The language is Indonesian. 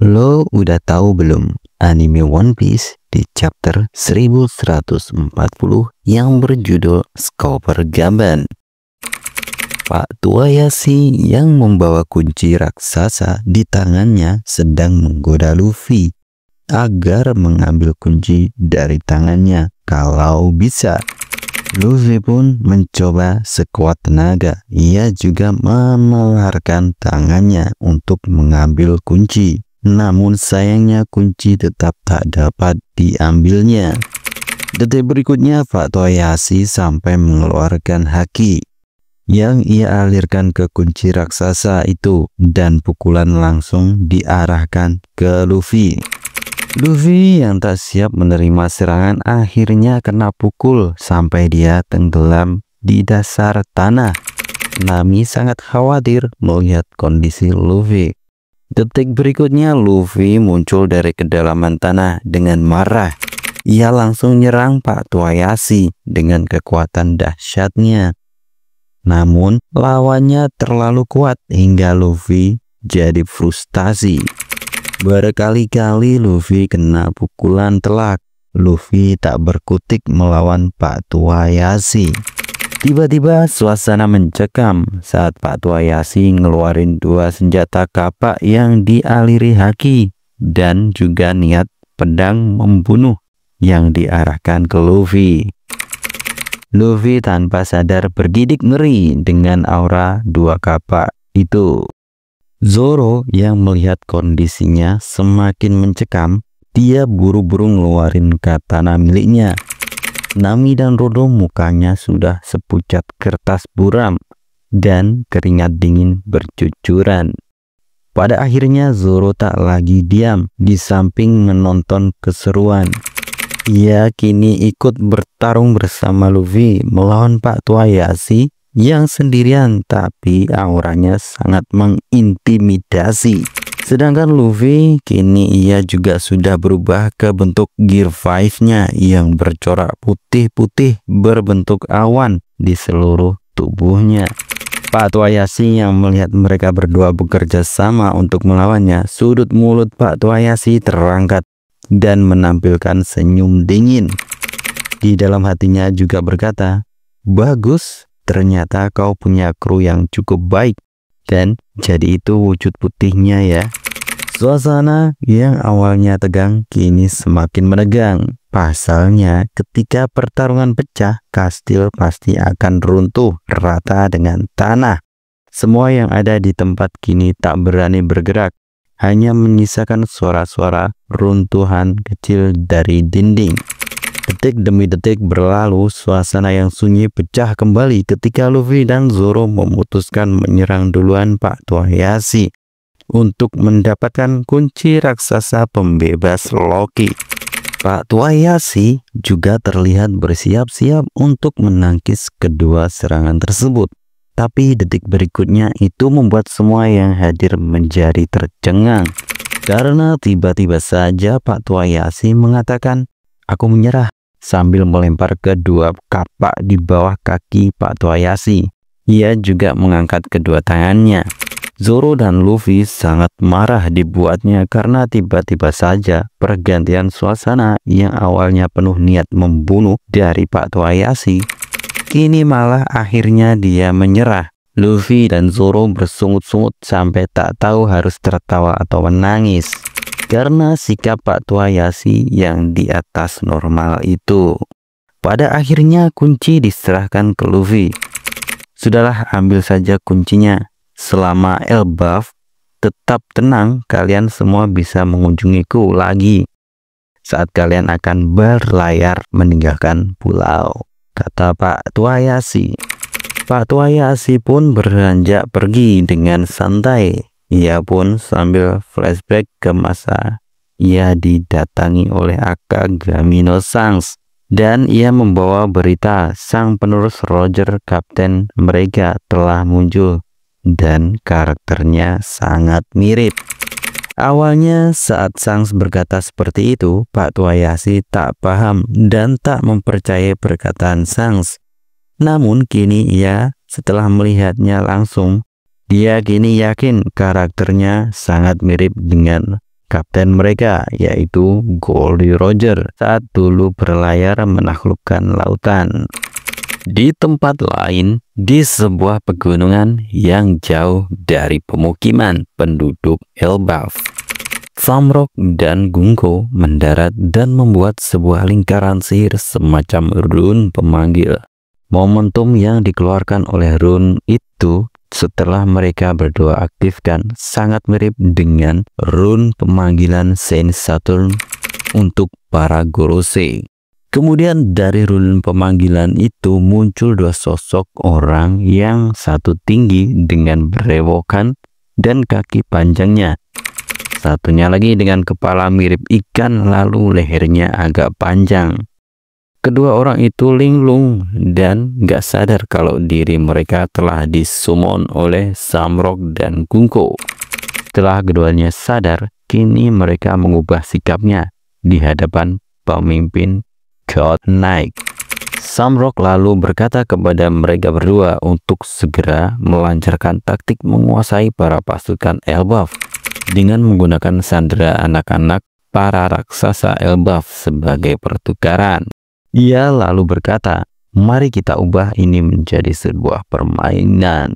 Lo udah tahu belum anime One Piece di chapter 1140 yang berjudul Scooper Gaban? Pak Tua Yashi yang membawa kunci raksasa di tangannya sedang menggoda Luffy agar mengambil kunci dari tangannya kalau bisa. Luffy pun mencoba sekuat tenaga. Ia juga memelarkan tangannya untuk mengambil kunci. Namun sayangnya kunci tetap tak dapat diambilnya. Detik berikutnya Pak Tua Yashi sampai mengeluarkan haki yang ia alirkan ke kunci raksasa itu dan pukulan langsung diarahkan ke Luffy. Luffy yang tak siap menerima serangan akhirnya kena pukul sampai dia tenggelam di dasar tanah. Nami sangat khawatir melihat kondisi Luffy. Detik berikutnya Luffy muncul dari kedalaman tanah dengan marah. Ia langsung nyerang Pak Tua Yashi dengan kekuatan dahsyatnya. Namun lawannya terlalu kuat hingga Luffy jadi frustasi. Berkali-kali Luffy kena pukulan telak. Luffy tak berkutik melawan Pak Tua Yashi. Tiba-tiba suasana mencekam saat Pak Tua Yashi ngeluarin dua senjata kapak yang dialiri haki dan juga niat pedang membunuh yang diarahkan ke Luffy. Luffy tanpa sadar bergidik ngeri dengan aura dua kapak itu. Zoro yang melihat kondisinya semakin mencekam, dia buru-buru ngeluarin katana miliknya. Nami dan Rodo mukanya sudah sepucat kertas buram dan keringat dingin bercucuran. Pada akhirnya Zoro tak lagi diam di samping menonton keseruan. Ia kini ikut bertarung bersama Luffy melawan Pak Tua Yashi yang sendirian, tapi auranya sangat mengintimidasi. Sedangkan Luffy kini ia juga sudah berubah ke bentuk Gear 5-nya yang bercorak putih-putih berbentuk awan di seluruh tubuhnya. Pak Tua Yashi yang melihat mereka berdua bekerja sama untuk melawannya, sudut mulut Pak Tua Yashi terangkat dan menampilkan senyum dingin. Di dalam hatinya juga berkata, "Bagus, ternyata kau punya kru yang cukup baik." Dan jadi itu wujud putihnya ya. Suasana yang awalnya tegang kini semakin menegang. Pasalnya ketika pertarungan pecah, kastil pasti akan runtuh rata dengan tanah. Semua yang ada di tempat kini tak berani bergerak. Hanya menyisakan suara-suara runtuhan kecil dari dinding. Detik demi detik berlalu, suasana yang sunyi pecah kembali ketika Luffy dan Zoro memutuskan menyerang duluan Pak Tua Yashi untuk mendapatkan kunci raksasa pembebas Loki. Pak Tua Yashi juga terlihat bersiap-siap untuk menangkis kedua serangan tersebut. Tapi detik berikutnya itu membuat semua yang hadir menjadi tercengang. Karena tiba-tiba saja Pak Tua Yashi mengatakan, "Aku menyerah," sambil melempar kedua kapak di bawah kaki Pak Tua Yashi. Ia juga mengangkat kedua tangannya. Zoro dan Luffy sangat marah dibuatnya karena tiba-tiba saja pergantian suasana yang awalnya penuh niat membunuh dari Pak Tua Yashi, kini malah akhirnya dia menyerah. Luffy dan Zoro bersungut-sungut sampai tak tahu harus tertawa atau menangis karena sikap Pak Tua Yashi yang di atas normal itu. Pada akhirnya kunci diserahkan ke Luffy. "Sudahlah, ambil saja kuncinya. Selama Elbaf tetap tenang, kalian semua bisa mengunjungiku lagi saat kalian akan berlayar meninggalkan pulau," kata Pak Tua Yashi. Pak Tua Yashi pun beranjak pergi dengan santai. Ia pun sambil flashback ke masa ia didatangi oleh Akagami no Shanks dan ia membawa berita sang penerus Roger, kapten mereka, telah muncul dan karakternya sangat mirip. Awalnya saat Shanks berkata seperti itu, Pak Tua Yashi tak paham dan tak mempercayai perkataan Shanks. Namun kini ia setelah melihatnya langsung, dia kini yakin karakternya sangat mirip dengan kapten mereka, yaitu Goldie Roger, saat dulu berlayar menaklukkan lautan. Di tempat lain, di sebuah pegunungan yang jauh dari pemukiman penduduk Elbaf, Samrock dan Gungko mendarat dan membuat sebuah lingkaran sihir semacam rune pemanggil. Momentum yang dikeluarkan oleh rune itu setelah mereka berdua aktifkan sangat mirip dengan rune pemanggilan Saint Saturn untuk para Gorose. Kemudian dari rune pemanggilan itu muncul dua sosok orang, yang satu tinggi dengan berewokan dan kaki panjangnya. Satunya lagi dengan kepala mirip ikan lalu lehernya agak panjang. Kedua orang itu linglung dan gak sadar kalau diri mereka telah disummon oleh Samrock dan Gungko. Setelah keduanya sadar, kini mereka mengubah sikapnya di hadapan pemimpin God Knight. Samrock lalu berkata kepada mereka berdua untuk segera melancarkan taktik menguasai para pasukan Elbaf dengan menggunakan sandera anak-anak para raksasa Elbaf sebagai pertukaran. Ia lalu berkata, "Mari kita ubah ini menjadi sebuah permainan."